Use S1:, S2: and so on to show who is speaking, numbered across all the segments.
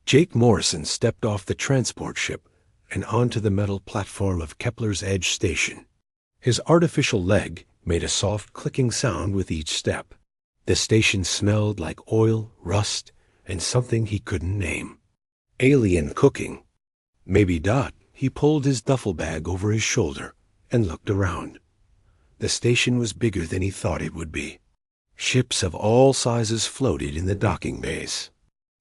S1: Jake Morrison stepped off the transport ship and onto the metal platform of Kepler's Edge Station. His artificial leg made a soft clicking sound with each step. The station smelled like oil, rust, and something he couldn't name. Alien cooking. Maybe Dot. He pulled his duffel bag over his shoulder and looked around. The station was bigger than he thought it would be. Ships of all sizes floated in the docking bays.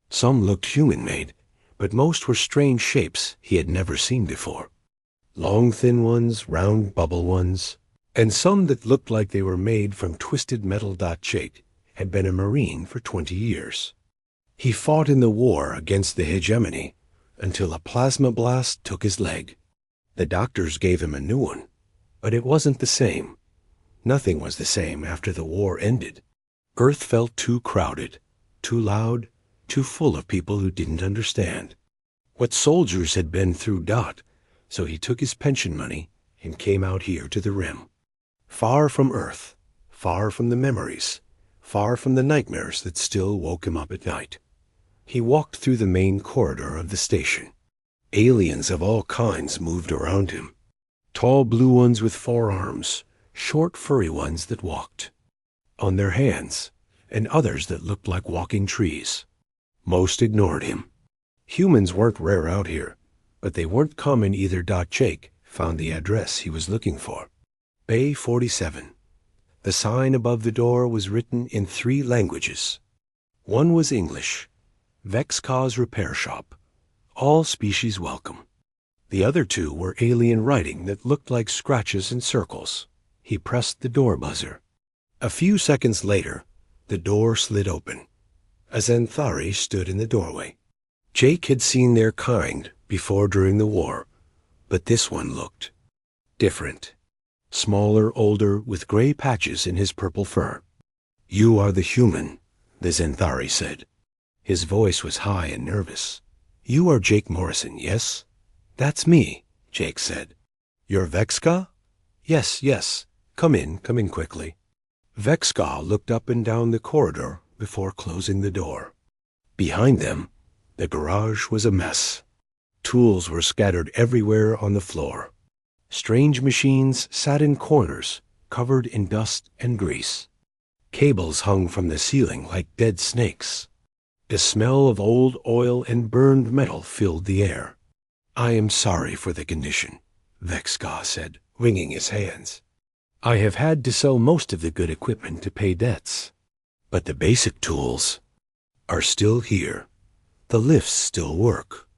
S1: Some looked human-made, but most were strange shapes he had never seen before. Long thin ones, round bubble ones, and some that looked like they were made from twisted metal. Jake had been a Marine for 20 years. He fought in the war against the hegemony until a plasma blast took his leg. The doctors gave him a new one, but it wasn't the same. Nothing was the same after the war ended. Earth felt too crowded, too loud, too full of people who didn't understand what soldiers had been through. So he took his pension money and came out here to the Rim. Far from Earth, far from the memories, far from the nightmares that still woke him up at night. He walked through the main corridor of the station. Aliens of all kinds moved around him. Tall blue ones with 4 arms, short furry ones that walked on their hands, and others that looked like walking trees. Most ignored him. Humans weren't rare out here, but they weren't common either. Jake found the address he was looking for. Bay 47. The sign above the door was written in 3 languages. One was English. Vexca's Repair Shop. All species welcome. The other 2 were alien writing that looked like scratches and circles. He pressed the door buzzer. A few seconds later, the door slid open. A Xanthari stood in the doorway. Jake had seen their kind before during the war, but this one looked different. Smaller, older, with gray patches in his purple fur. "You are the human," the Xanthari said. His voice was high and nervous. "You are Jake Morrison, yes?" "That's me," Jake said. "You're Vexca?" Yes. Come in quickly." Vexca looked up and down the corridor before closing the door. Behind them, the garage was a mess. Tools were scattered everywhere on the floor. Strange machines sat in corners, covered in dust and grease. Cables hung from the ceiling like dead snakes. The smell of old oil and burned metal filled the air. "I am sorry for the condition," Vexca said, wringing his hands. "I have had to sell most of the good equipment to pay debts. But the basic tools are still here. The lifts still work.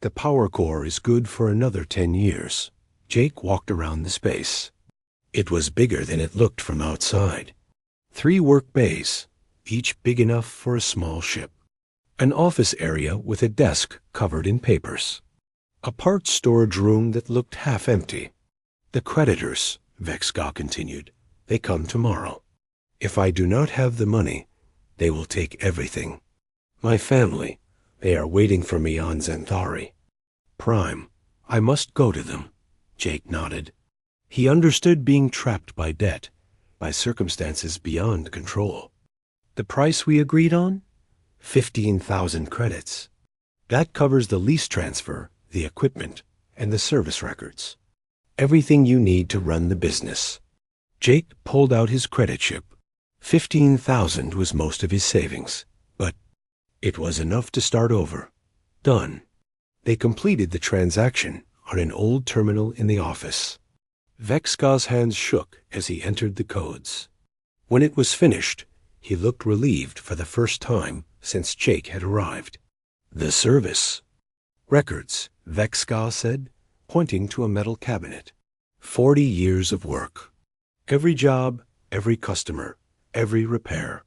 S1: The power core is good for another 10 years. Jake walked around the space. It was bigger than it looked from outside. 3 work bays, each big enough for a small ship. An office area with a desk covered in papers. A parts storage room that looked half empty. "The creditors," Vexca continued, "they come tomorrow. If I do not have the money, they will take everything. My family, they are waiting for me on Xanthari. Prime, I must go to them." Jake nodded. He understood being trapped by debt, by circumstances beyond control. "The price we agreed on? 15,000 credits. That covers the lease transfer, the equipment, and the service records. Everything you need to run the business." Jake pulled out his credit chip. 15,000 was most of his savings, but it was enough to start over. Done. They completed the transaction on an old terminal in the office. Vexca's hands shook as he entered the codes. When it was finished, he looked relieved for the first time since Jake had arrived. "The service records," Vexca said, pointing to a metal cabinet. 40 years of work. Every job, every customer, every repair.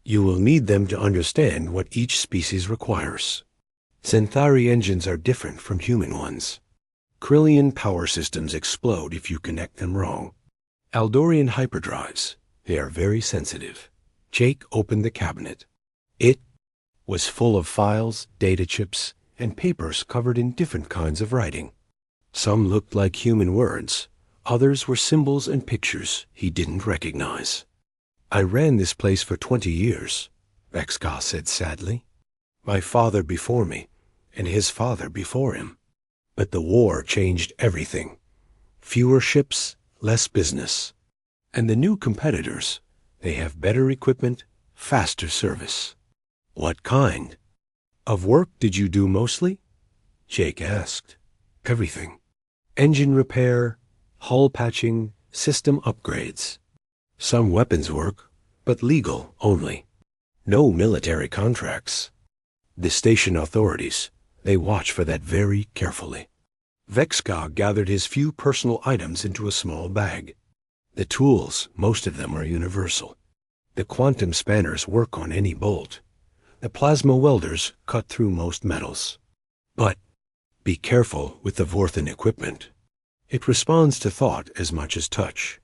S1: You will need them to understand what each species requires. Xanthari engines are different from human ones. Krillian power systems explode if you connect them wrong. Aldorian hyperdrives, they are very sensitive. Jake opened the cabinet. It was full of files, data chips, and papers covered in different kinds of writing. Some looked like human words. Others were symbols and pictures he didn't recognize. "I ran this place for 20 years, Vexca said sadly. "My father before me, and his father before him. But the war changed everything. Fewer ships, less business. And the new competitors, they have better equipment, faster service. What kind of work did you do mostly? Jake asked. Everything. Engine repair, hull patching, system upgrades. Some weapons work, but legal only. No military contracts. The station authorities, they watch for that very carefully. Vexka gathered his few personal items into a small bag. The tools, most of them are universal. The quantum spanners work on any bolt. The plasma welders cut through most metals. But be careful with the Vorthan equipment. It responds to thought as much as touch.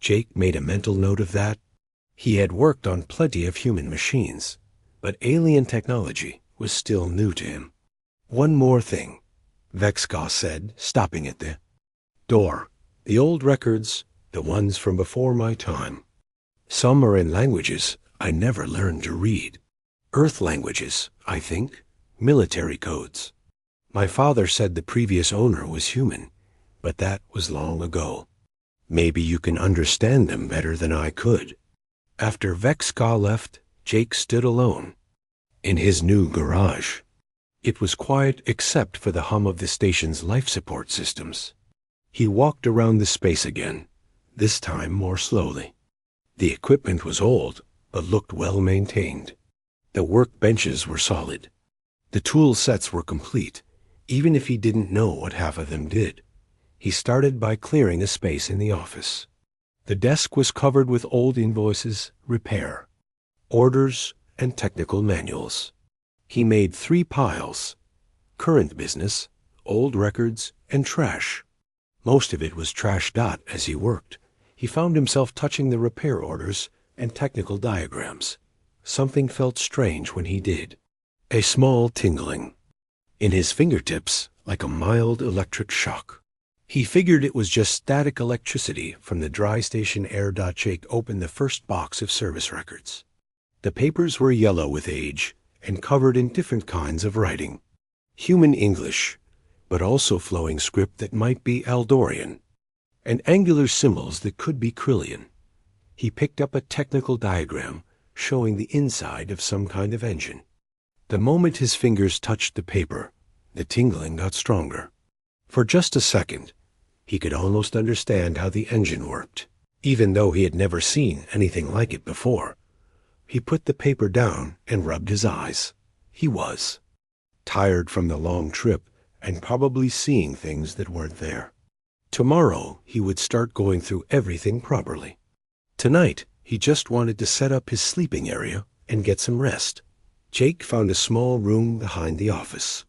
S1: Jake made a mental note of that. He had worked on plenty of human machines, but alien technology was still new to him. One more thing, Vexka said, stopping at the door. The old records, the ones from before my time. Some are in languages I never learned to read. Earth languages, I think, military codes. My father said the previous owner was human, but that was long ago. Maybe you can understand them better than I could. After Vexka left, Jake stood alone in his new garage. It was quiet except for the hum of the station's life support systems. He walked around the space again, this time more slowly. The equipment was old, but looked well maintained. The workbenches were solid. The tool sets were complete, even if he didn't know what half of them did. He started by clearing a space in the office. The desk was covered with old invoices, repair, orders, and technical manuals. He made 3 piles: current business, old records, and trash. Most of it was trashed out as he worked. He found himself touching the repair orders and technical diagrams. Something felt strange when he did. A small tingling in his fingertips, like a mild electric shock. He figured it was just static electricity from the dry station air. Jake opened the first box of service records. The papers were yellow with age and covered in different kinds of writing. Human English, but also flowing script that might be Eldorian, and angular symbols that could be Krillian. He picked up a technical diagram showing the inside of some kind of engine. The moment his fingers touched the paper, the tingling got stronger. For just a second, he could almost understand how the engine worked, even though he had never seen anything like it before. He put the paper down and rubbed his eyes. He was tired from the long trip and probably seeing things that weren't there. Tomorrow, he would start going through everything properly. Tonight, he just wanted to set up his sleeping area and get some rest. Jake found a small room behind the office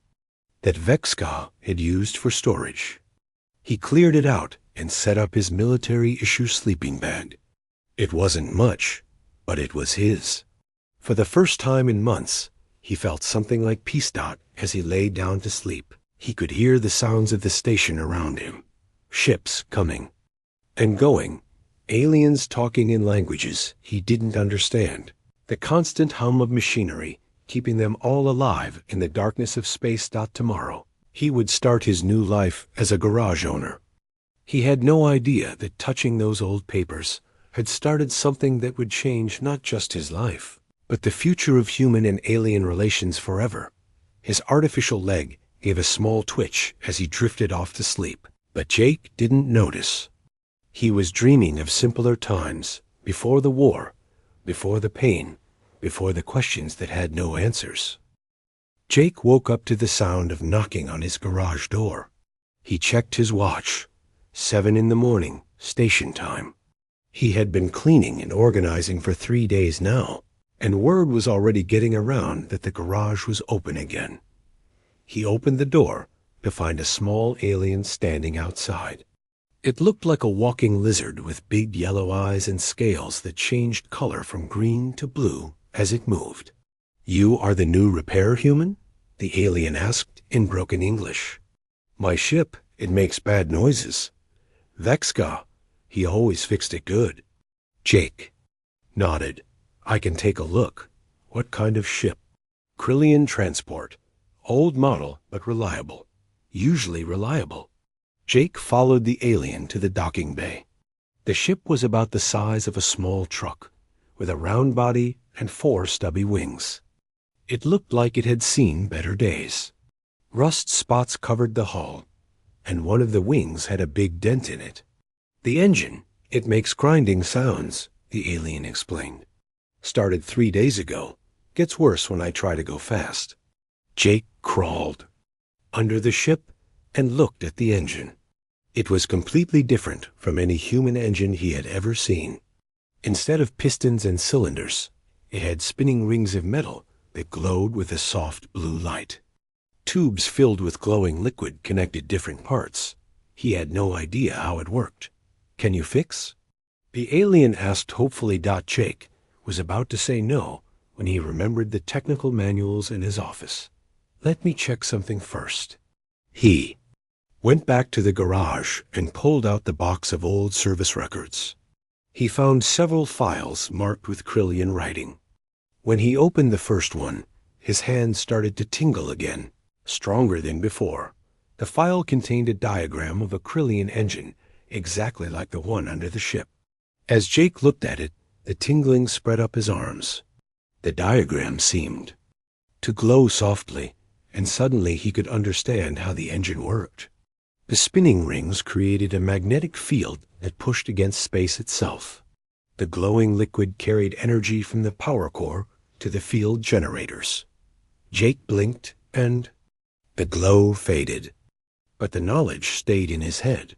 S1: that Vexka had used for storage. He cleared it out and set up his military-issue sleeping bag. It wasn't much, but it was his. For the first time in months, he felt something like peace. As he lay down to sleep, he could hear the sounds of the station around him. Ships coming and going, aliens talking in languages he didn't understand. The constant hum of machinery keeping them all alive in the darkness of space. Tomorrow, he would start his new life as a garage owner. He had no idea that touching those old papers had started something that would change not just his life, but the future of human and alien relations forever. His artificial leg gave a small twitch as he drifted off to sleep, but Jake didn't notice. He was dreaming of simpler times, before the war, before the pain, before the questions that had no answers. Jake woke up to the sound of knocking on his garage door. He checked his watch. 7 a.m, station time. He had been cleaning and organizing for 3 days now, and word was already getting around that the garage was open again. He opened the door to find a small alien standing outside. It looked like a walking lizard with big yellow eyes and scales that changed color from green to blue as it moved. "You are the new repair human?" the alien asked in broken English. "My ship, it makes bad noises. Vexka, he always fixed it good." Jake nodded. "I can take a look. What kind of ship?" "Krillian transport. Old model, but reliable. Usually reliable. Jake followed the alien to the docking bay. The ship was about the size of a small truck, with a round body and 4 stubby wings. It looked like it had seen better days. Rust spots covered the hull, and one of the wings had a big dent in it. The engine, it makes grinding sounds, the alien explained. Started 3 days ago. Gets worse when I try to go fast. Jake crawled under the ship and looked at the engine. It was completely different from any human engine he had ever seen. Instead of pistons and cylinders, it had spinning rings of metal that glowed with a soft blue light. Tubes filled with glowing liquid connected different parts. He had no idea how it worked. Can you fix? The alien asked hopefully. Jake was about to say no when he remembered the technical manuals in his office. Let me check something first. He went back to the garage and pulled out the box of old service records. He found several files marked with Krillian writing. When he opened the first one, his hand started to tingle again, stronger than before. The file contained a diagram of a Krillian engine, exactly like the one under the ship. As Jake looked at it, the tingling spread up his arms. The diagram seemed to glow softly, and suddenly he could understand how the engine worked. The spinning rings created a magnetic field that pushed against space itself. The glowing liquid carried energy from the power core to the field generators. Jake blinked, and the glow faded. But the knowledge stayed in his head.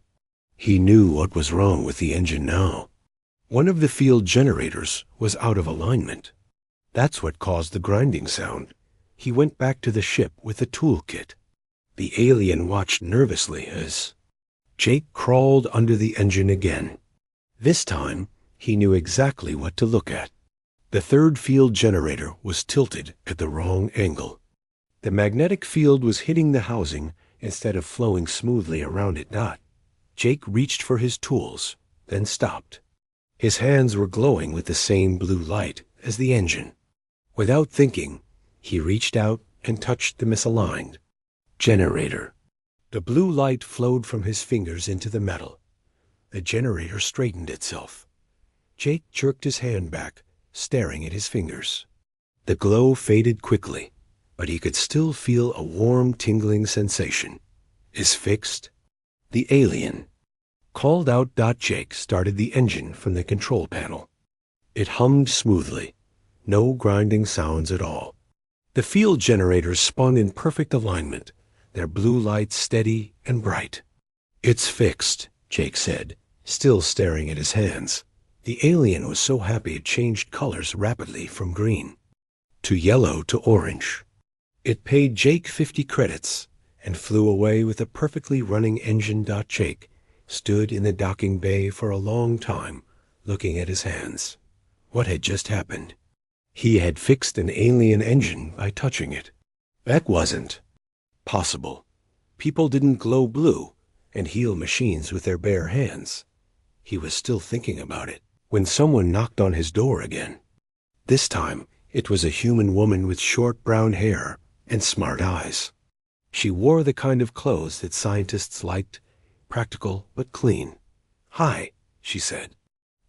S1: He knew what was wrong with the engine now. One of the field generators was out of alignment. That's what caused the grinding sound. He went back to the ship with a toolkit. The alien watched nervously as Jake crawled under the engine again. This time, he knew exactly what to look at. The third field generator was tilted at the wrong angle. The magnetic field was hitting the housing instead of flowing smoothly around it. Jake reached for his tools, then stopped. His hands were glowing with the same blue light as the engine. Without thinking, he reached out and touched the misaligned generator. The blue light flowed from his fingers into the metal. The generator straightened itself. Jake jerked his hand back, staring at his fingers. The glow faded quickly, but he could still feel a warm, tingling sensation. Is fixed? The alien called out. Jake started the engine from the control panel. It hummed smoothly. No grinding sounds at all. The field generators spun in perfect alignment, their blue light steady and bright. It's fixed, Jake said, still staring at his hands. The alien was so happy it changed colors rapidly from green to yellow to orange. It paid Jake 50 credits and flew away with a perfectly running engine. Jake stood in the docking bay for a long time, looking at his hands. What had just happened? He had fixed an alien engine by touching it. That wasn't possible. People didn't glow blue and heal machines with their bare hands. He was still thinking about it when someone knocked on his door again. This time, it was a human woman with short brown hair and smart eyes. She wore the kind of clothes that scientists liked, practical but clean. Hi, she said.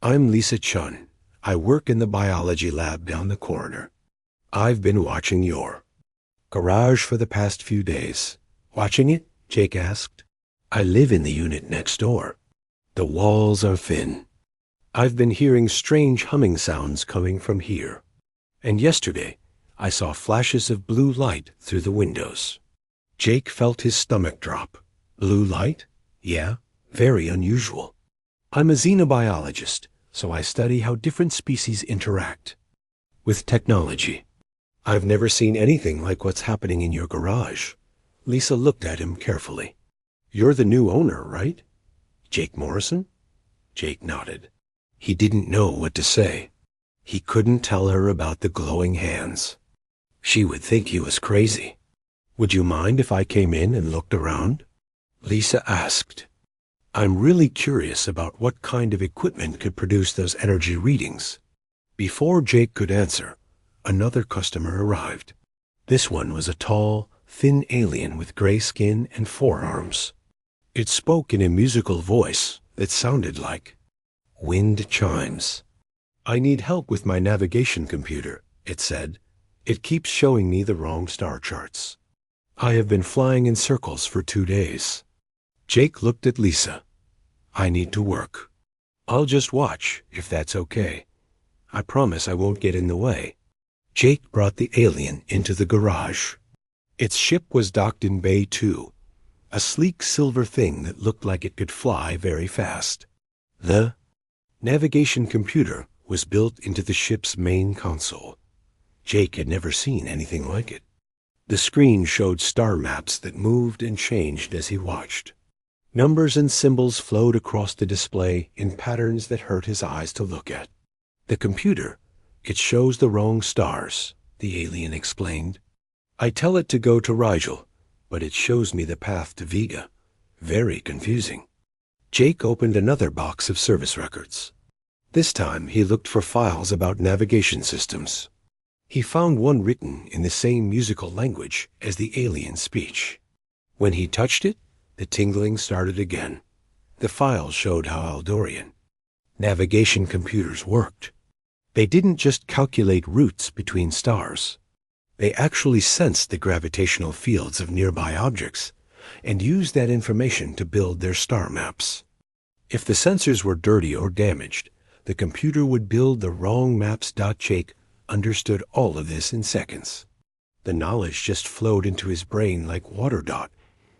S1: I'm Lisa Chun. I work in the biology lab down the corridor. I've been watching your garage for the past few days. Watching it? Jake asked. I live in the unit next door. The walls are thin. I've been hearing strange humming sounds coming from here. And yesterday, I saw flashes of blue light through the windows. Jake felt his stomach drop. Blue light? Yeah, very unusual. I'm a xenobiologist, so I study how different species interact with technology. I've never seen anything like what's happening in your garage. Lisa looked at him carefully. You're the new owner, right? Jake Morrison? Jake nodded. He didn't know what to say. He couldn't tell her about the glowing hands. She would think he was crazy. Would you mind if I came in and looked around? Lisa asked. I'm really curious about what kind of equipment could produce those energy readings. Before Jake could answer, another customer arrived. This one was a tall, thin alien with gray skin and forearms. It spoke in a musical voice that sounded like wind chimes. "I need help with my navigation computer," it said. "It keeps showing me the wrong star charts. I have been flying in circles for 2 days." Jake looked at Lisa. "I need to work. I'll just watch, if that's okay. I promise I won't get in the way." Jake brought the alien into the garage. Its ship was docked in Bay 2, a sleek silver thing that looked like it could fly very fast. The navigation computer was built into the ship's main console. Jake had never seen anything like it. The screen showed star maps that moved and changed as he watched. Numbers and symbols flowed across the display in patterns that hurt his eyes to look at. "The computer, it shows the wrong stars," the alien explained. "I tell it to go to Rigel, but it shows me the path to Vega. Very confusing." Jake opened another box of service records. This time he looked for files about navigation systems. He found one written in the same musical language as the alien's speech. When he touched it, the tingling started again. The file showed how Aldorian navigation computers worked. They didn't just calculate routes between stars. They actually sensed the gravitational fields of nearby objects and used that information to build their star maps. If the sensors were dirty or damaged, the computer would build the wrong maps. Jake understood all of this in seconds. The knowledge just flowed into his brain like water.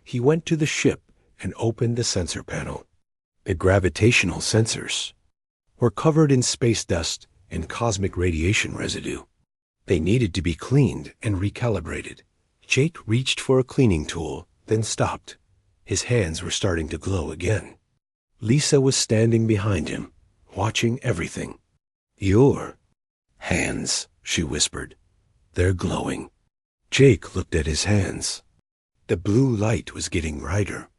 S1: He went to the ship and opened the sensor panel. The gravitational sensors were covered in space dust and cosmic radiation residue. They needed to be cleaned and recalibrated. Jake reached for a cleaning tool, then stopped. His hands were starting to glow again. Lisa was standing behind him, watching everything. "Your hands," she whispered. "They're glowing." Jake looked at his hands. The blue light was getting brighter.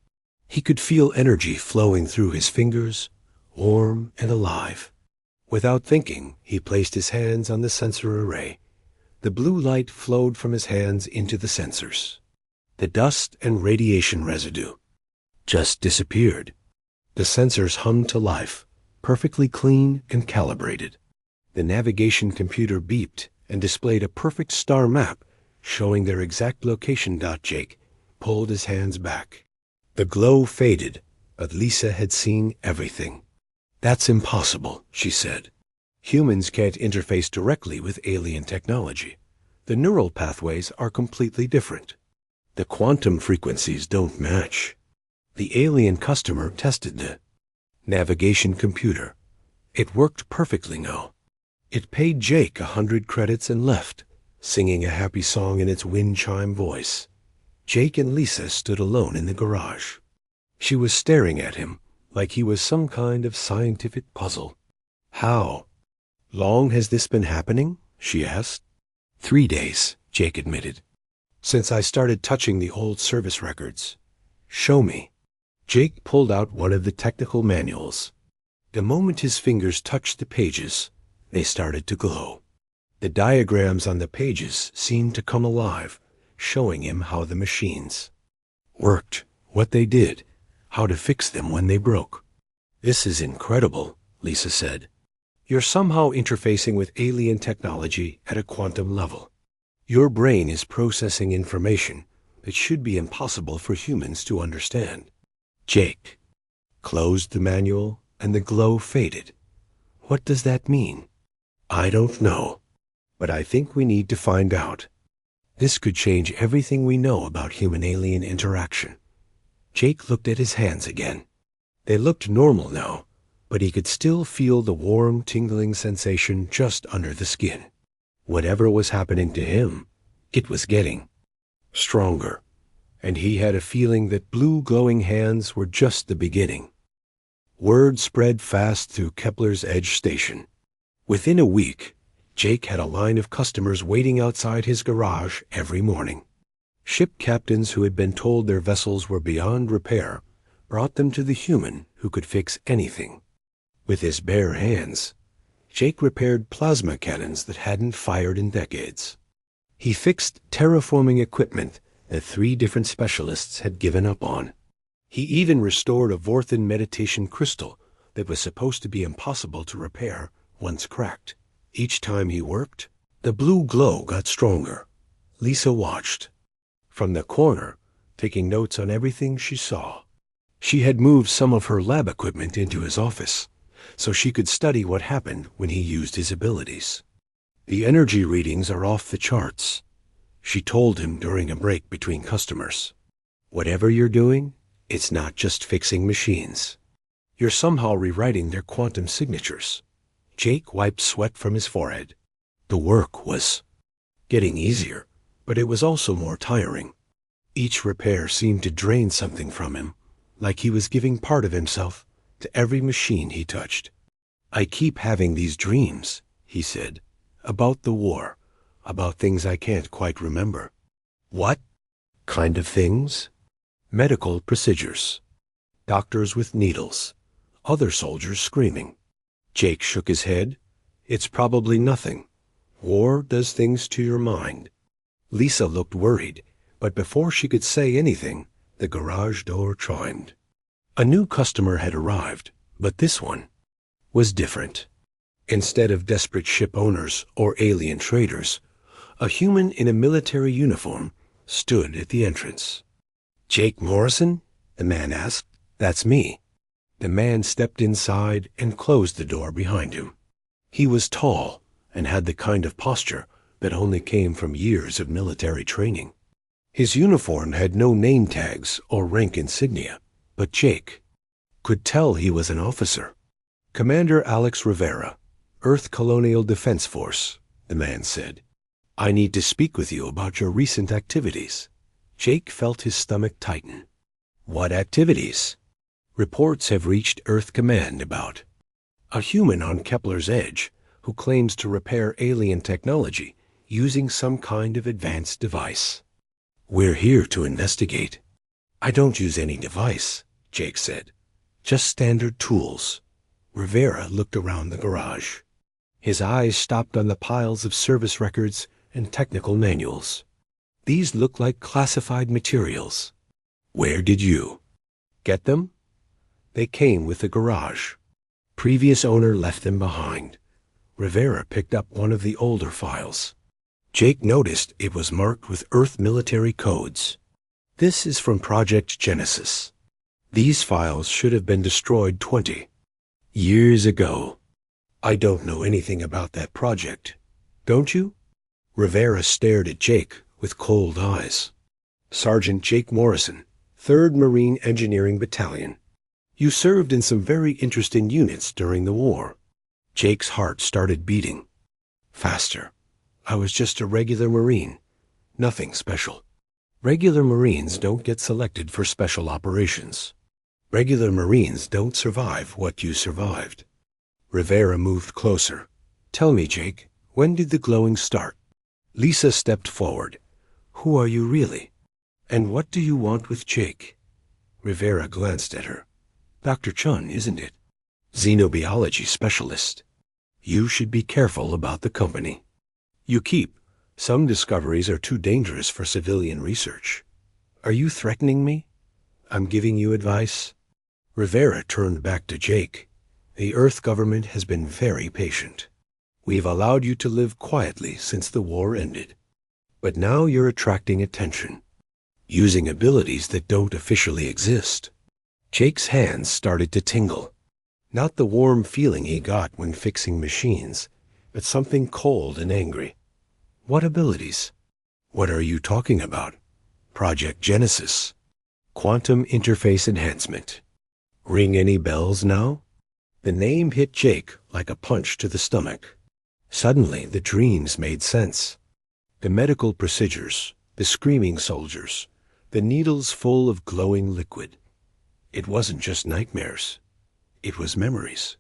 S1: He could feel energy flowing through his fingers, warm and alive. Without thinking, he placed his hands on the sensor array. The blue light flowed from his hands into the sensors. The dust and radiation residue just disappeared. The sensors hummed to life, perfectly clean and calibrated. The navigation computer beeped and displayed a perfect star map showing their exact location. Jake pulled his hands back. The glow faded, but Lisa had seen everything. "That's impossible," she said. "Humans can't interface directly with alien technology. The neural pathways are completely different. The quantum frequencies don't match." The alien customer tested the navigation computer. It worked perfectly now. It paid Jake 100 credits and left, singing a happy song in its wind chime voice. Jake and Lisa stood alone in the garage. She was staring at him like he was some kind of scientific puzzle. "How long has this been happening?" she asked. 3 days, Jake admitted. "Since I started touching the old service records." "Show me." Jake pulled out one of the technical manuals. The moment his fingers touched the pages, they started to glow. The diagrams on the pages seemed to come alive, showing him how the machines worked, what they did, how to fix them when they broke. "This is incredible," Lisa said. "You're somehow interfacing with alien technology at a quantum level. Your brain is processing information that should be impossible for humans to understand." Jake closed the manual and the glow faded. "What does that mean?" "I don't know, but I think we need to find out. This could change everything we know about human-alien interaction." Jake looked at his hands again. They looked normal now, but he could still feel the warm, tingling sensation just under the skin. Whatever was happening to him, it was getting stronger, and he had a feeling that blue glowing hands were just the beginning. Word spread fast through Kepler's Edge Station. Within a week, Jake had a line of customers waiting outside his garage every morning. Ship captains who had been told their vessels were beyond repair brought them to the human who could fix anything. With his bare hands, Jake repaired plasma cannons that hadn't fired in decades. He fixed terraforming equipment that 3 different specialists had given up on. He even restored a Vorthan meditation crystal that was supposed to be impossible to repair once cracked. Each time he worked, the blue glow got stronger. Lisa watched from the corner, taking notes on everything she saw. She had moved some of her lab equipment into his office, so she could study what happened when he used his abilities. The energy readings are off the charts, she told him during a break between customers. Whatever you're doing, it's not just fixing machines. You're somehow rewriting their quantum signatures. Jake wiped sweat from his forehead. The work was getting easier, but it was also more tiring. Each repair seemed to drain something from him, like he was giving part of himself to every machine he touched. I keep having these dreams, he said, about the war, about things I can't quite remember. What kind of things? Medical procedures. Doctors with needles. Other soldiers screaming. Jake shook his head. It's probably nothing. War does things to your mind. Lisa looked worried, but before she could say anything, the garage door chimed. A new customer had arrived, but this one was different. Instead of desperate ship owners or alien traders, a human in a military uniform stood at the entrance. Jake Morrison? The man asked. That's me. The man stepped inside and closed the door behind him. He was tall and had the kind of posture that only came from years of military training. His uniform had no name tags or rank insignia, but Jake could tell he was an officer. Commander Alex Rivera, Earth Colonial Defense Force, the man said. I need to speak with you about your recent activities. Jake felt his stomach tighten. What activities? Reports have reached Earth Command about a human on Kepler's Edge who claims to repair alien technology using some kind of advanced device. We're here to investigate. I don't use any device, Jake said. Just standard tools. Rivera looked around the garage. His eyes stopped on the piles of service records and technical manuals. These look like classified materials. Where did you get them? They came with the garage. Previous owner left them behind. Rivera picked up one of the older files. Jake noticed it was marked with Earth military codes. This is from Project Genesis. These files should have been destroyed 20 years ago. I don't know anything about that project. Don't you? Rivera stared at Jake with cold eyes. Sergeant Jake Morrison, 3rd Marine Engineering Battalion. You served in some very interesting units during the war. Jake's heart started beating faster. I was just a regular Marine. Nothing special. Regular Marines don't get selected for special operations. Regular Marines don't survive what you survived. Rivera moved closer. Tell me, Jake, when did the glowing start? Lisa stepped forward. Who are you really? And what do you want with Jake? Rivera glanced at her. Dr. Chun, isn't it? Xenobiology specialist. You should be careful about the company you keep. Some discoveries are too dangerous for civilian research. Are you threatening me? I'm giving you advice. Rivera turned back to Jake. The Earth government has been very patient. We've allowed you to live quietly since the war ended. But now you're attracting attention, using abilities that don't officially exist. Jake's hands started to tingle. Not the warm feeling he got when fixing machines, but something cold and angry. What abilities? What are you talking about? Project Genesis. Quantum interface enhancement. Ring any bells now? The name hit Jake like a punch to the stomach. Suddenly, the dreams made sense. The medical procedures, the screaming soldiers, the needles full of glowing liquid. It wasn't just nightmares. It was memories.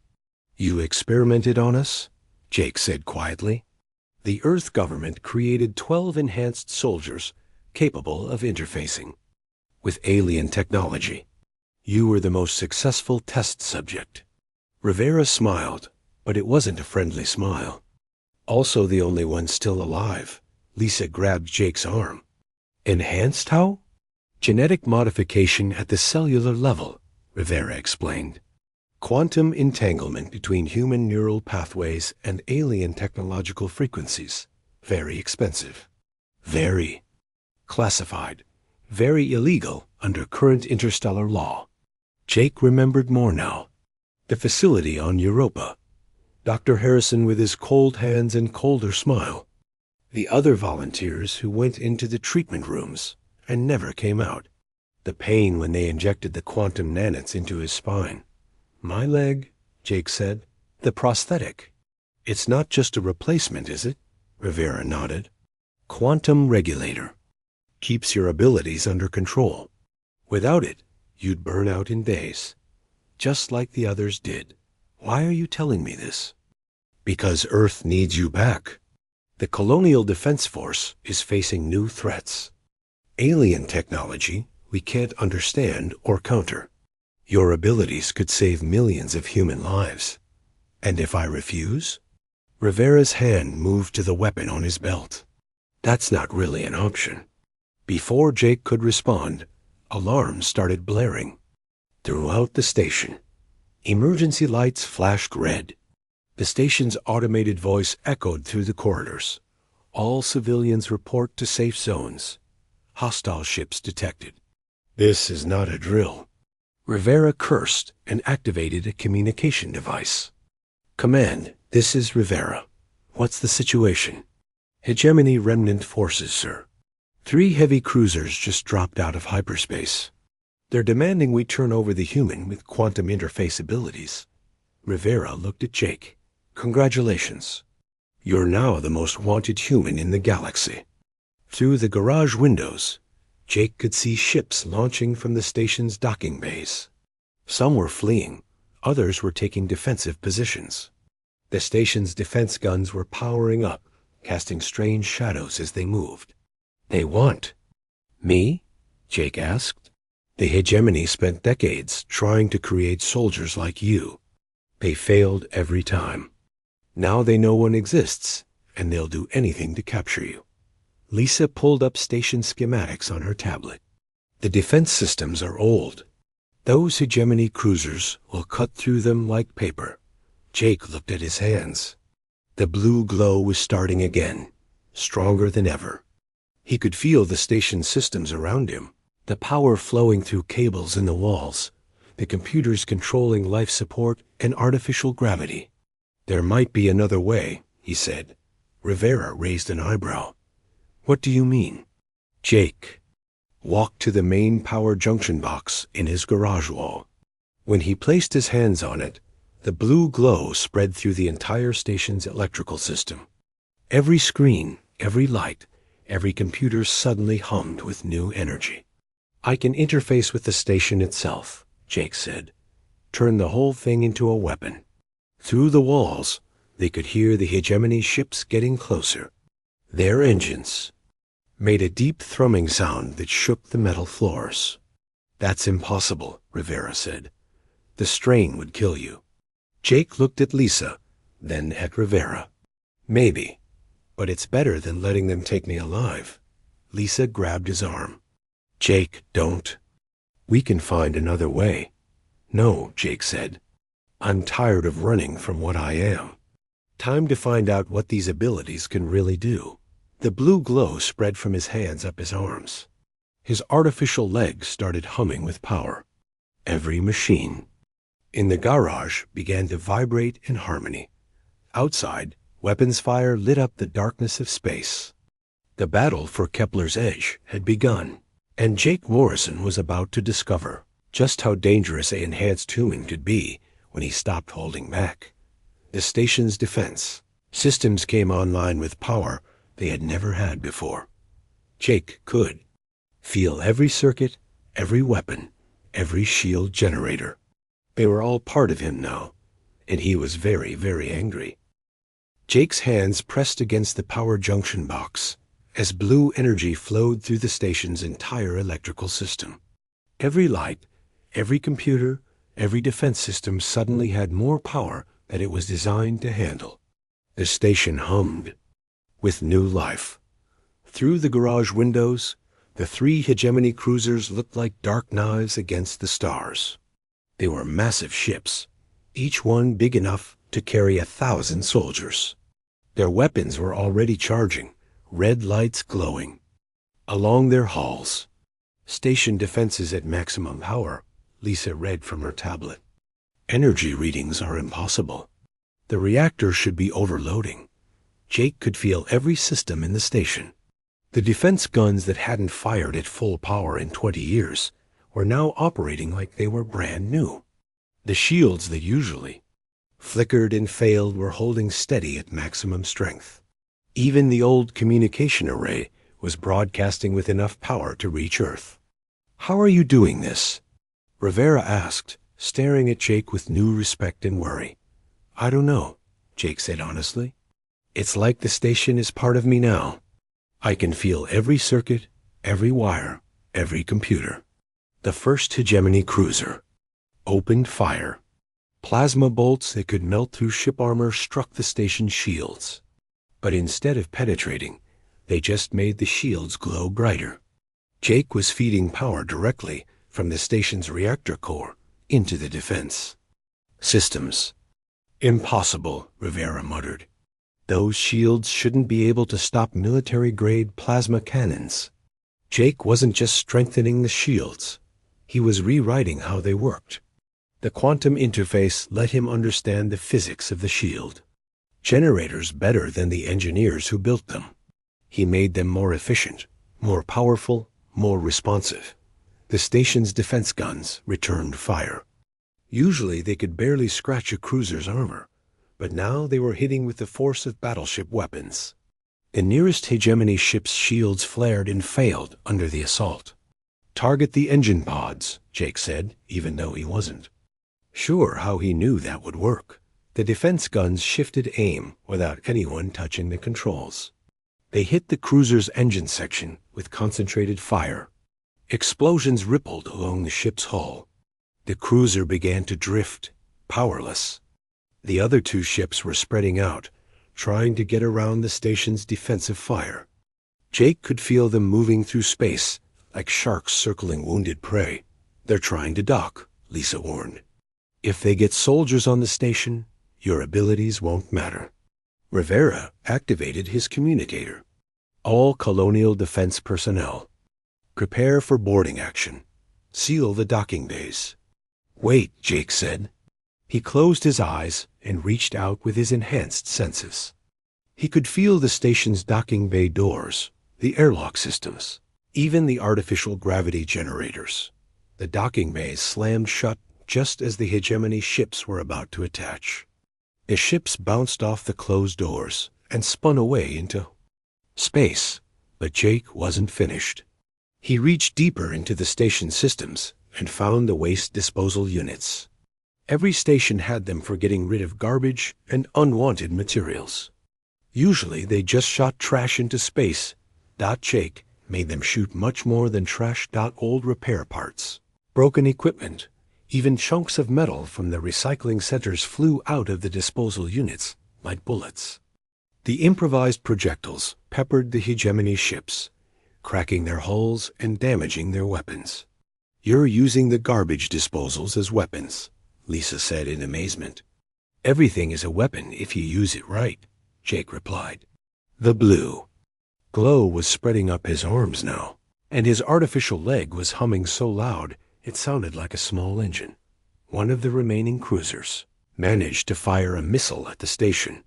S1: You experimented on us? Jake said quietly. The Earth government created 12 enhanced soldiers capable of interfacing with alien technology. You were the most successful test subject. Rivera smiled, but it wasn't a friendly smile. Also the only one still alive. Lisa grabbed Jake's arm. Enhanced how? Genetic modification at the cellular level, Rivera explained. Quantum entanglement between human neural pathways and alien technological frequencies. Very expensive. Very classified. Very illegal under current interstellar law. Jake remembered more now. The facility on Europa. Dr. Harrison with his cold hands and colder smile. The other volunteers who went into the treatment rooms and never came out. The pain when they injected the quantum nanites into his spine. My leg, Jake said. The prosthetic. It's not just a replacement, is it? Rivera nodded. Quantum regulator. Keeps your abilities under control. Without it, you'd burn out in days. Just like the others did. Why are you telling me this? Because Earth needs you back. The Colonial Defense Force is facing new threats. Alien technology we can't understand or counter. Your abilities could save millions of human lives. And if I refuse? Rivera's hand moved to the weapon on his belt. That's not really an option. Before Jake could respond, alarms started blaring. Throughout the station, emergency lights flashed red. The station's automated voice echoed through the corridors. All civilians report to safe zones. Hostile ships detected. This is not a drill. Rivera cursed and activated a communication device. Command, this is Rivera. What's the situation? Hegemony remnant forces, sir. 3 heavy cruisers just dropped out of hyperspace. They're demanding we turn over the human with quantum interface abilities. Rivera looked at Jake. Congratulations. You're now the most wanted human in the galaxy. Through the garage windows, Jake could see ships launching from the station's docking bays. Some were fleeing, others were taking defensive positions. The station's defense guns were powering up, casting strange shadows as they moved. They want me? Jake asked. The hegemony spent decades trying to create soldiers like you. They failed every time. Now they know one exists, and they'll do anything to capture you. Lisa pulled up station schematics on her tablet. The defense systems are old. Those hegemony cruisers will cut through them like paper. Jake looked at his hands. The blue glow was starting again, stronger than ever. He could feel the station systems around him, the power flowing through cables in the walls, the computers controlling life support and artificial gravity. There might be another way, he said. Rivera raised an eyebrow. What do you mean? Jake walked to the main power junction box in his garage wall. When he placed his hands on it, the blue glow spread through the entire station's electrical system. Every screen, every light, every computer suddenly hummed with new energy. I can interface with the station itself, Jake said. Turn the whole thing into a weapon. Through the walls, they could hear the hegemony ships getting closer. Their engines made a deep thrumming sound that shook the metal floors. That's impossible, Rivera said. The strain would kill you. Jake looked at Lisa, then at Rivera. Maybe, but it's better than letting them take me alive. Lisa grabbed his arm. Jake, don't. We can find another way. No, Jake said. I'm tired of running from what I am. Time to find out what these abilities can really do. The blue glow spread from his hands up his arms. His artificial legs started humming with power. Every machine in the garage began to vibrate in harmony. Outside, weapons fire lit up the darkness of space. The battle for Kepler's Edge had begun, and Jake Morrison was about to discover just how dangerous an enhanced human could be when he stopped holding back. The station's defense systems came online with power they had never had before. Jake could feel every circuit, every weapon, every shield generator. They were all part of him now, and he was very, very angry. Jake's hands pressed against the power junction box as blue energy flowed through the station's entire electrical system. Every light, every computer, every defense system suddenly had more power than it was designed to handle. The station hummed with new life. Through the garage windows, The three hegemony cruisers looked like dark knives against the stars. They were massive ships, each one big enough to carry 1,000 soldiers. Their weapons were already charging, red lights glowing. Along their hulls, station defenses at maximum power, Lisa read from her tablet. Energy readings are impossible. The reactor should be overloading. Jake could feel every system in the station. The defense guns that hadn't fired at full power in 20 years were now operating like they were brand new. The shields that usually flickered and failed were holding steady at maximum strength. Even the old communication array was broadcasting with enough power to reach Earth. "How are you doing this?" Rivera asked, staring at Jake with new respect and worry. "I don't know," Jake said honestly. "It's like the station is part of me now. I can feel every circuit, every wire, every computer." The first hegemony cruiser opened fire. Plasma bolts that could melt through ship armor struck the station's shields. But instead of penetrating, they just made the shields glow brighter. Jake was feeding power directly from the station's reactor core into the defense systems. "Impossible," Rivera muttered. "Those shields shouldn't be able to stop military-grade plasma cannons." Jake wasn't just strengthening the shields. He was rewriting how they worked. The quantum interface let him understand the physics of the shield. Generators better than the engineers who built them. He made them more efficient, more powerful, more responsive. The station's defense guns returned fire. Usually they could barely scratch a cruiser's armor, but now they were hitting with the force of battleship weapons. The nearest hegemony ship's shields flared and failed under the assault. "Target the engine pods," Jake said, even though he wasn't sure how he knew that would work. The defense guns shifted aim without anyone touching the controls. They hit the cruiser's engine section with concentrated fire. Explosions rippled along the ship's hull. The cruiser began to drift, powerless. The other two ships were spreading out, trying to get around the station's defensive fire. Jake could feel them moving through space, like sharks circling wounded prey. "They're trying to dock," Lisa warned. "If they get soldiers on the station, your abilities won't matter." Rivera activated his communicator. "All colonial defense personnel, prepare for boarding action. Seal the docking bays." "Wait," Jake said. He closed his eyes and reached out with his enhanced senses. He could feel the station's docking bay doors, the airlock systems, even the artificial gravity generators. The docking bays slammed shut just as the hegemony ships were about to attach. The ships bounced off the closed doors and spun away into space, but Jake wasn't finished. He reached deeper into the station systems and found the waste disposal units. Every station had them for getting rid of garbage and unwanted materials. Usually they just shot trash into space. Jake made them shoot much more than trash. Old repair parts, broken equipment, even chunks of metal from the recycling centers flew out of the disposal units like bullets. The improvised projectiles peppered the hegemony ships, cracking their hulls and damaging their weapons. "You're using the garbage disposals as weapons," Lisa said in amazement. "Everything is a weapon if you use it right," Jake replied. The blue glow was spreading up his arms now, and his artificial leg was humming so loud it sounded like a small engine. One of the remaining cruisers managed to fire a missile at the station.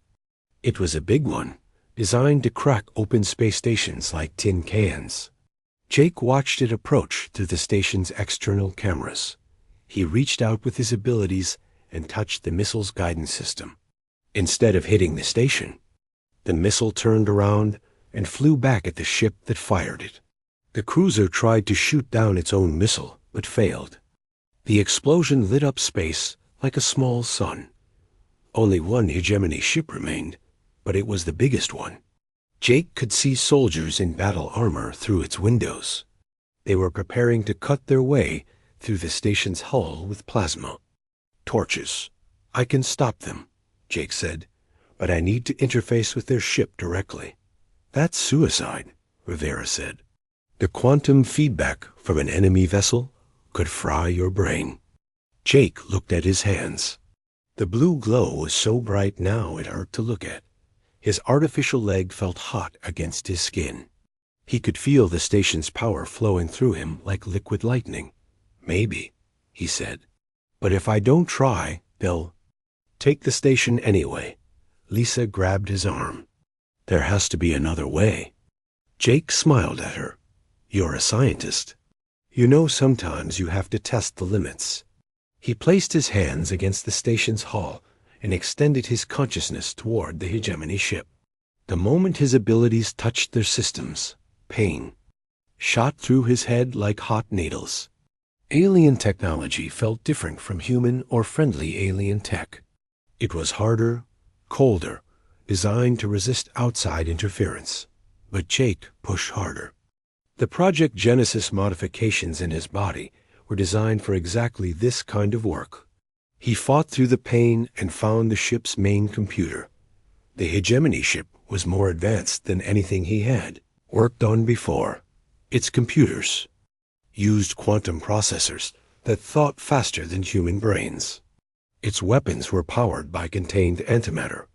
S1: It was a big one, designed to crack open space stations like tin cans. Jake watched it approach through the station's external cameras. He reached out with his abilities and touched the missile's guidance system. Instead of hitting the station, the missile turned around and flew back at the ship that fired it. The cruiser tried to shoot down its own missile, but failed. The explosion lit up space like a small sun. Only one hegemony ship remained, but it was the biggest one. Jake could see soldiers in battle armor through its windows. They were preparing to cut their way through the station's hull with plasma. "Torches. I can stop them," Jake said, "but I need to interface with their ship directly." "That's suicide," Rivera said. The quantum feedback from an enemy vessel could fry your brain. Jake looked at his hands. The blue glow was so bright now it hurt to look at. His artificial leg felt hot against his skin. He could feel the station's power flowing through him like liquid lightning. Maybe, he said. But if I don't try, they'll take the station anyway. Lisa grabbed his arm. There has to be another way. Jake smiled at her. You're a scientist. You know sometimes you have to test the limits. He placed his hands against the station's hull and extended his consciousness toward the hegemony ship. The moment his abilities touched their systems, pain shot through his head like hot needles. Alien technology felt different from human or friendly alien tech. It was harder, colder, designed to resist outside interference. But Jake pushed harder. The Project Genesis modifications in his body were designed for exactly this kind of work. He fought through the pain and found the ship's main computer. The hegemony ship was more advanced than anything he had worked on before. Its computers used quantum processors that thought faster than human brains. Its weapons were powered by contained antimatter.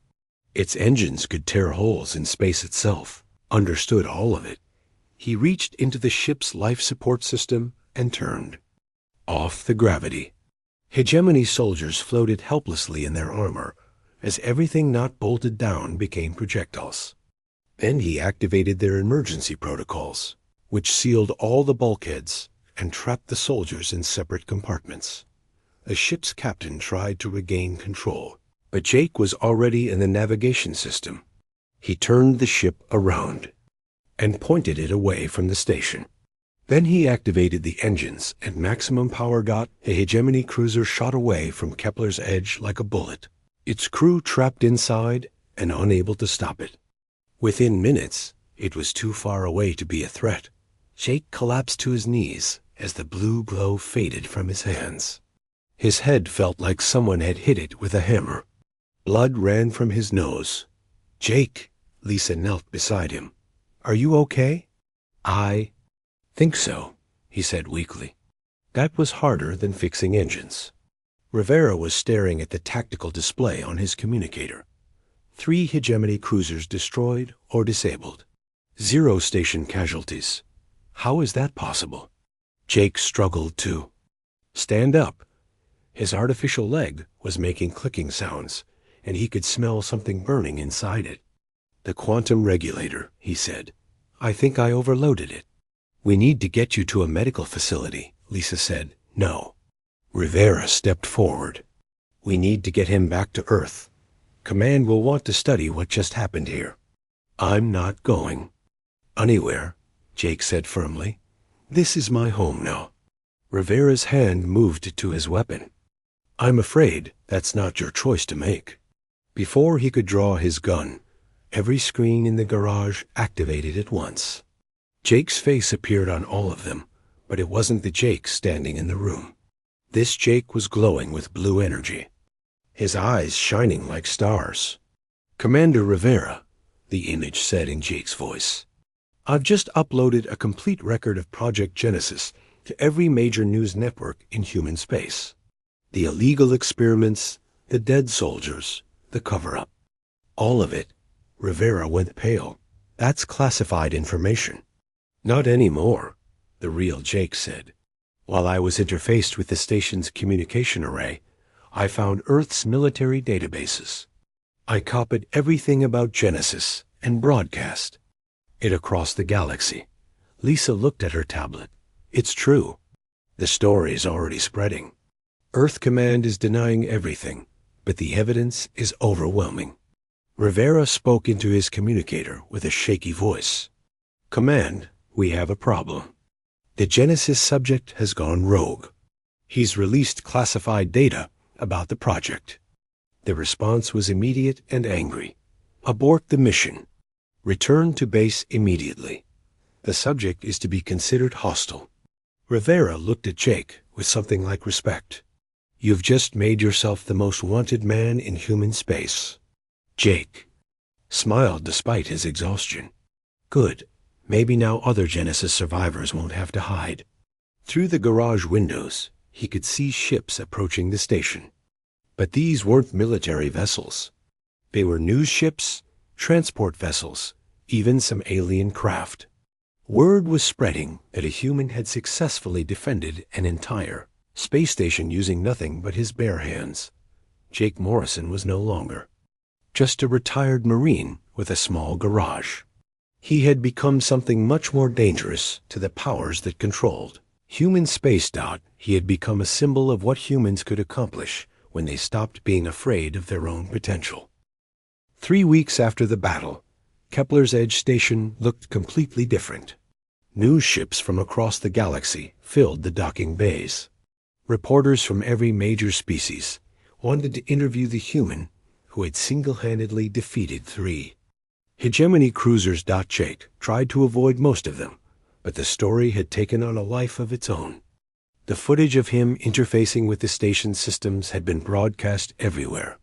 S1: Its engines could tear holes in space itself, understood all of it. He reached into the ship's life support system and turned off the gravity. Hegemony soldiers floated helplessly in their armor as everything not bolted down became projectiles. Then he activated their emergency protocols, which sealed all the bulkheads and trapped the soldiers in separate compartments. The ship's captain tried to regain control, but Jake was already in the navigation system. He turned the ship around and pointed it away from the station. Then he activated the engines at maximum power. The hegemony cruiser shot away from Kepler's edge like a bullet, its crew trapped inside and unable to stop it. Within minutes, it was too far away to be a threat. Jake collapsed to his knees as the blue glow faded from his hands. His head felt like someone had hit it with a hammer. Blood ran from his nose. Jake, Lisa knelt beside him. Are you okay? I think so, he said weakly. That was harder than fixing engines. Rivera was staring at the tactical display on his communicator. 3 hegemony cruisers destroyed or disabled. 0 station casualties. How is that possible? Jake struggled to stand up. His artificial leg was making clicking sounds, and he could smell something burning inside it. The quantum regulator, he said. I think I overloaded it. We need to get you to a medical facility, Lisa said. No. Rivera stepped forward. We need to get him back to Earth. Command will want to study what just happened here. I'm not going anywhere, Jake said firmly. This is my home now. Rivera's hand moved to his weapon. I'm afraid that's not your choice to make. Before he could draw his gun, every screen in the garage activated at once. Jake's face appeared on all of them, but it wasn't the Jake standing in the room. This Jake was glowing with blue energy, his eyes shining like stars. Commander Rivera, the image said in Jake's voice. I've just uploaded a complete record of Project Genesis to every major news network in human space. The illegal experiments, the dead soldiers, the cover-up. All of it. Rivera went pale. That's classified information. Not anymore, the real Jake said. While I was interfaced with the station's communication array, I found Earth's military databases. I copied everything about Genesis and broadcast it across the galaxy. Lisa looked at her tablet. It's true. The story is already spreading. Earth Command is denying everything, but the evidence is overwhelming. Rivera spoke into his communicator with a shaky voice. Command, we have a problem. The Genesis subject has gone rogue. He's released classified data about the project. The response was immediate and angry. Abort the mission. Return to base immediately. The subject is to be considered hostile. Rivera looked at Jake with something like respect. You've just made yourself the most wanted man in human space. Jake smiled despite his exhaustion. Good. Maybe now other Genesis survivors won't have to hide. Through the garage windows, he could see ships approaching the station. But these weren't military vessels. They were news ships, transport vessels, even some alien craft. Word was spreading that a human had successfully defended an entire space station using nothing but his bare hands. Jake Morrison was no longer just a retired Marine with a small garage. He had become something much more dangerous to the powers that controlled human space. He had become a symbol of what humans could accomplish when they stopped being afraid of their own potential. 3 weeks after the battle, Kepler's Edge Station looked completely different. News ships from across the galaxy filled the docking bays. Reporters from every major species wanted to interview the human who had single-handedly defeated 3 hegemony cruisers. Jake tried to avoid most of them, but the story had taken on a life of its own. The footage of him interfacing with the station's systems had been broadcast everywhere.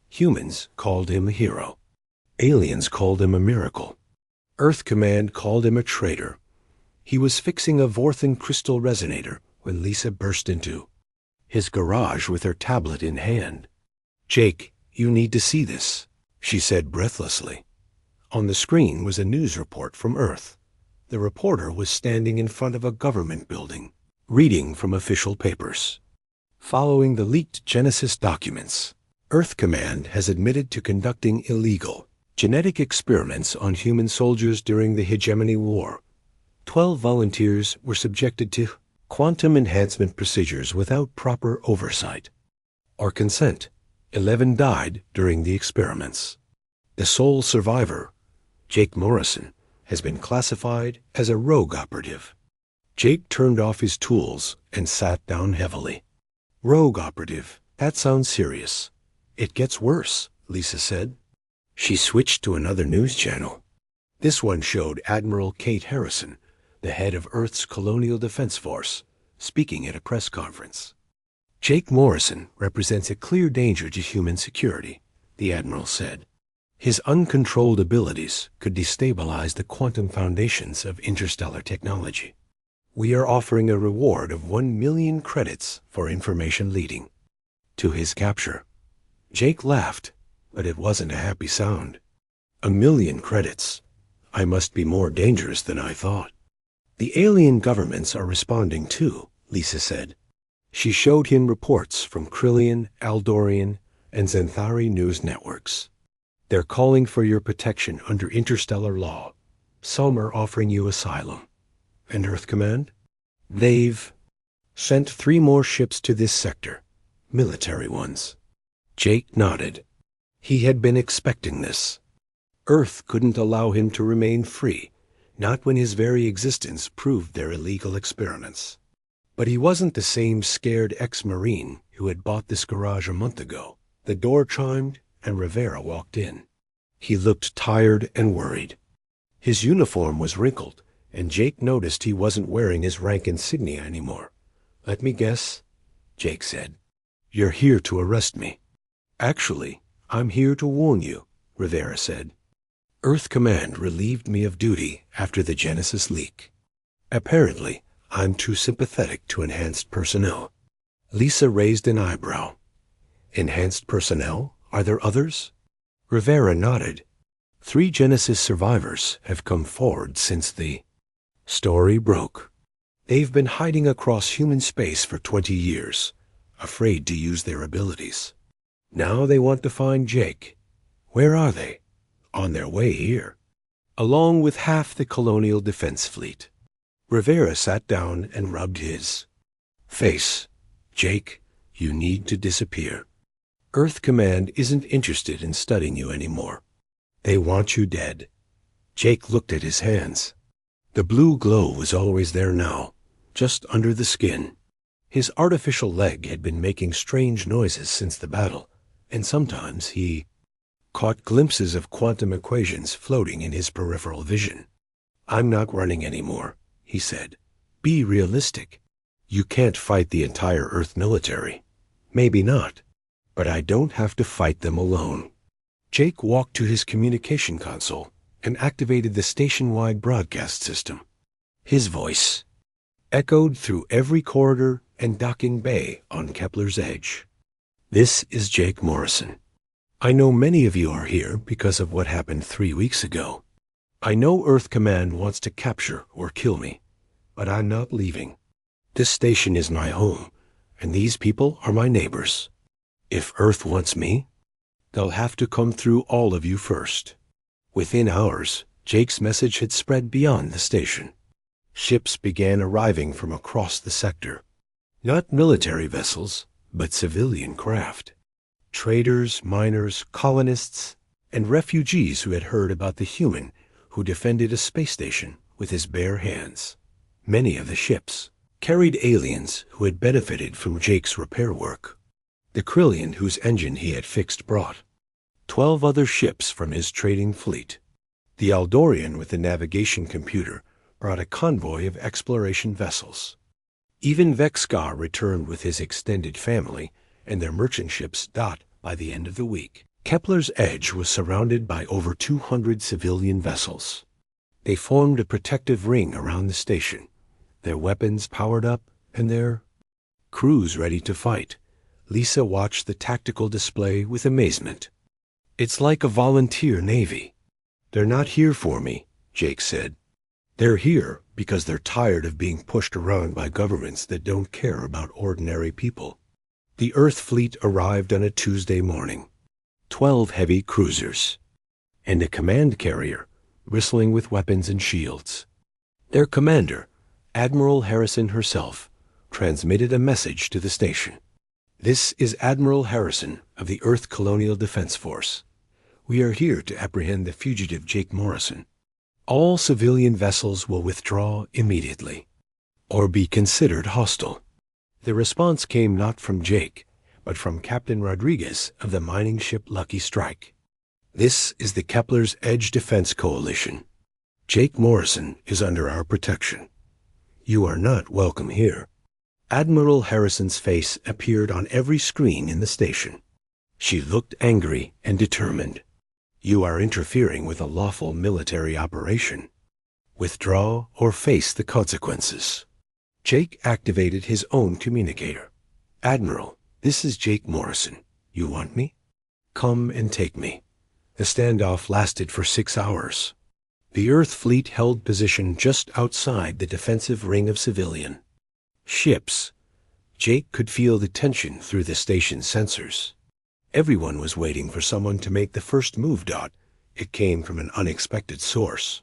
S1: Humans called him a hero. Aliens called him a miracle. Earth Command called him a traitor. He was fixing a Vorthan crystal resonator when Lisa burst into his garage with her tablet in hand. "Jake, you need to see this," she said breathlessly. On the screen was a news report from Earth. The reporter was standing in front of a government building, reading from official papers. Following the leaked Genesis documents, Earth Command has admitted to conducting illegal genetic experiments on human soldiers during the Hegemony War. 12 volunteers were subjected to quantum enhancement procedures without proper oversight or consent. 11 died during the experiments. The sole survivor, Jake Morrison, has been classified as a rogue operative. Jake turned off his tools and sat down heavily. "Rogue operative, that sounds serious." "It gets worse," Lisa said. She switched to another news channel. This one showed Admiral Kate Harrison, the head of Earth's Colonial Defense Force, speaking at a press conference. "Jake Morrison represents a clear danger to human security," the Admiral said. "His uncontrolled abilities could destabilize the quantum foundations of interstellar technology. We are offering a reward of 1 million credits for information leading to his capture." Jake laughed, but it wasn't a happy sound. "1 million credits. I must be more dangerous than I thought." "The alien governments are responding too," Lisa said. She showed him reports from Krillian, Aldorian, and Xanthari news networks. "They're calling for your protection under interstellar law. Some are offering you asylum." "And Earth Command?" "They've sent 3 more ships to this sector, military ones." Jake nodded. He had been expecting this. Earth couldn't allow him to remain free, not when his very existence proved their illegal experiments. But he wasn't the same scared ex-Marine who had bought this garage a month ago. The door chimed, and Rivera walked in. He looked tired and worried. His uniform was wrinkled, and Jake noticed he wasn't wearing his rank insignia anymore. "Let me guess," Jake said. "You're here to arrest me." "Actually, I'm here to warn you," Rivera said. "Earth Command relieved me of duty after the Genesis leak. Apparently, I'm too sympathetic to enhanced personnel." Lisa raised an eyebrow. "Enhanced personnel? Are there others?" Rivera nodded. 3 Genesis survivors have come forward since the story broke. They've been hiding across human space for 20 years, afraid to use their abilities. Now they want to find Jake. Where are they? On their way here, along with half the Colonial Defense Fleet. Rivera sat down and rubbed his face. "Jake, you need to disappear. Earth Command isn't interested in studying you anymore. They want you dead." Jake looked at his hands. The blue glow was always there now, just under the skin. His artificial leg had been making strange noises since the battle, and sometimes he caught glimpses of quantum equations floating in his peripheral vision. "I'm not running anymore," he said. "Be realistic. You can't fight the entire Earth military. Maybe not, but I don't have to fight them alone." Jake walked to his communication console and activated the station-wide broadcast system. His voice echoed through every corridor and docking bay on Kepler's Edge. "This is Jake Morrison. I know many of you are here because of what happened 3 weeks ago. I know Earth Command wants to capture or kill me, but I'm not leaving. This station is my home, and these people are my neighbors. If Earth wants me, they'll have to come through all of you first." Within hours, Jake's message had spread beyond the station. Ships began arriving from across the sector. Not military vessels, but civilian craft. Traders, miners, colonists, and refugees who had heard about the human who defended a space station with his bare hands. Many of the ships carried aliens who had benefited from Jake's repair work. The Krillian whose engine he had fixed brought 12 other ships from his trading fleet. The Aldorian with the navigation computer brought a convoy of exploration vessels. Even Vexgar returned with his extended family and their merchant ships dot by the end of the week. Kepler's Edge was surrounded by over 200 civilian vessels. They formed a protective ring around the station, their weapons powered up and their crews ready to fight. Lisa watched the tactical display with amazement. "It's like a volunteer navy." "They're not here for me," Jake said. "They're here because they're tired of being pushed around by governments that don't care about ordinary people." The Earth fleet arrived on a Tuesday morning. 12 heavy cruisers, and a command carrier bristling with weapons and shields. Their commander, Admiral Harrison herself, transmitted a message to the station. "This is Admiral Harrison of the Earth Colonial Defense Force. We are here to apprehend the fugitive Jake Morrison. All civilian vessels will withdraw immediately, or be considered hostile." The response came not from Jake, but from Captain Rodriguez of the mining ship Lucky Strike. "This is the Kepler's Edge Defense Coalition. Jake Morrison is under our protection. You are not welcome here." Admiral Harrison's face appeared on every screen in the station. She looked angry and determined. "You are interfering with a lawful military operation. Withdraw or face the consequences." Jake activated his own communicator. "Admiral, this is Jake Morrison. You want me? Come and take me." The standoff lasted for 6 hours. The Earth fleet held position just outside the defensive ring of civilian ships. Jake could feel the tension through the station's sensors. Everyone was waiting for someone to make the first move. It came from an unexpected source.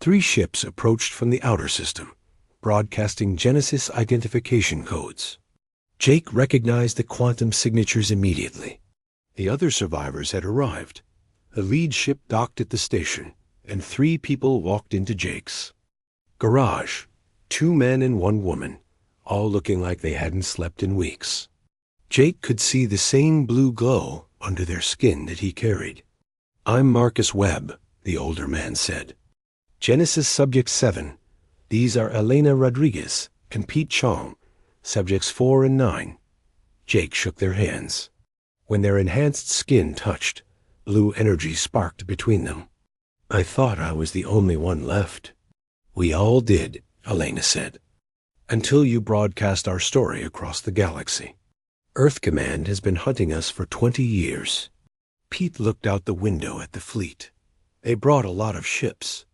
S1: 3 ships approached from the outer system, broadcasting Genesis identification codes. Jake recognized the quantum signatures immediately. The other survivors had arrived. The lead ship docked at the station, and 3 people walked into Jake's garage, 2 men and 1 woman, all looking like they hadn't slept in weeks. Jake could see the same blue glow under their skin that he carried. "I'm Marcus Webb," the older man said. "Genesis Subject 7. These are Elena Rodriguez and Pete Chong, Subjects 4 and 9. Jake shook their hands. When their enhanced skin touched, blue energy sparked between them. "I thought I was the only one left." "We all did," Elena said. "Until you broadcast our story across the galaxy. Earth Command has been hunting us for 20 years. Pete looked out the window at the fleet. "They brought a lot of ships."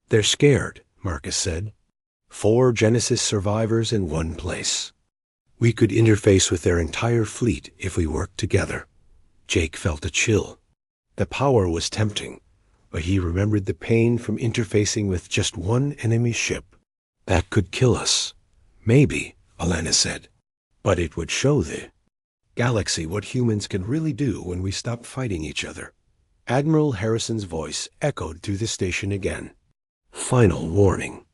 S1: "They're scared," Marcus said. 4 Genesis survivors in one place. We could interface with their entire fleet if we worked together." Jake felt a chill. The power was tempting, but he remembered the pain from interfacing with just one enemy ship. "That could kill us." "Maybe," Elena said. "But it would show the galaxy what humans can really do when we stop fighting each other." Admiral Harrison's voice echoed through the station again. "Final warning.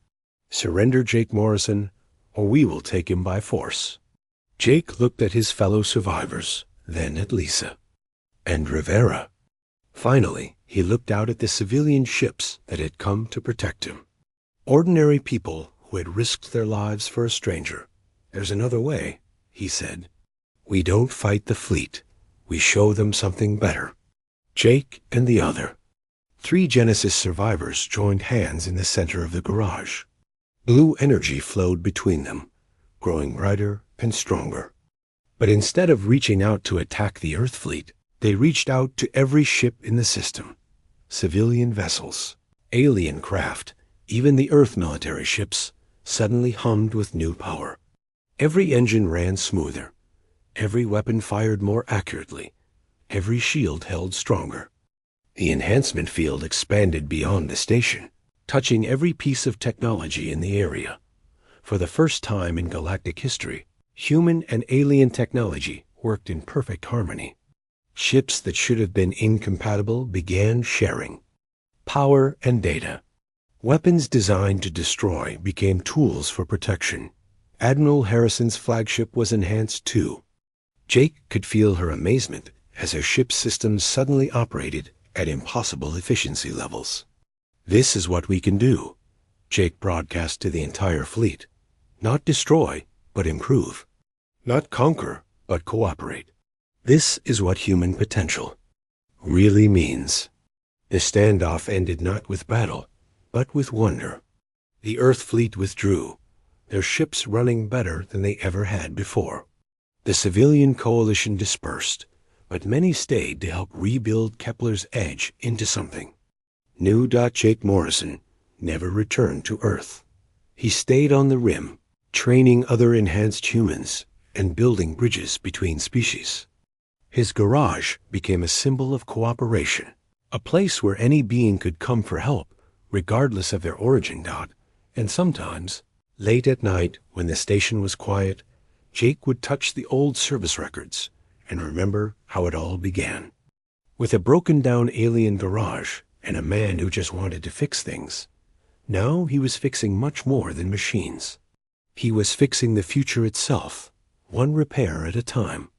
S1: Surrender Jake Morrison, or we will take him by force." Jake looked at his fellow survivors, then at Lisa. And Rivera. Finally, he looked out at the civilian ships that had come to protect him. Ordinary people who had risked their lives for a stranger. "There's another way," he said. "We don't fight the fleet. We show them something better." Jake and the other 3 Genesis survivors joined hands in the center of the garage. Blue energy flowed between them, growing brighter and stronger. But instead of reaching out to attack the Earth fleet, they reached out to every ship in the system. Civilian vessels, alien craft, even the Earth military ships, suddenly hummed with new power. Every engine ran smoother. Every weapon fired more accurately. Every shield held stronger. The enhancement field expanded beyond the station, touching every piece of technology in the area. For the first time in galactic history, human and alien technology worked in perfect harmony. Ships that should have been incompatible began sharing power and data. Weapons designed to destroy became tools for protection. Admiral Harrison's flagship was enhanced too. Jake could feel her amazement as her ship's systems suddenly operated at impossible efficiency levels. "This is what we can do," Jake broadcast to the entire fleet. "Not destroy, but improve. Not conquer, but cooperate. This is what human potential really means." The standoff ended not with battle, but with wonder. The Earth fleet withdrew, their ships running better than they ever had before. The civilian coalition dispersed, but many stayed to help rebuild Kepler's Edge into something. New. Jake Morrison never returned to Earth. He stayed on the rim, training other enhanced humans and building bridges between species. His garage became a symbol of cooperation, a place where any being could come for help, regardless of their origin. And sometimes, late at night when the station was quiet, Jake would touch the old service records and remember how it all began. With a broken-down alien garage and a man who just wanted to fix things, now he was fixing much more than machines. He was fixing the future itself, one repair at a time.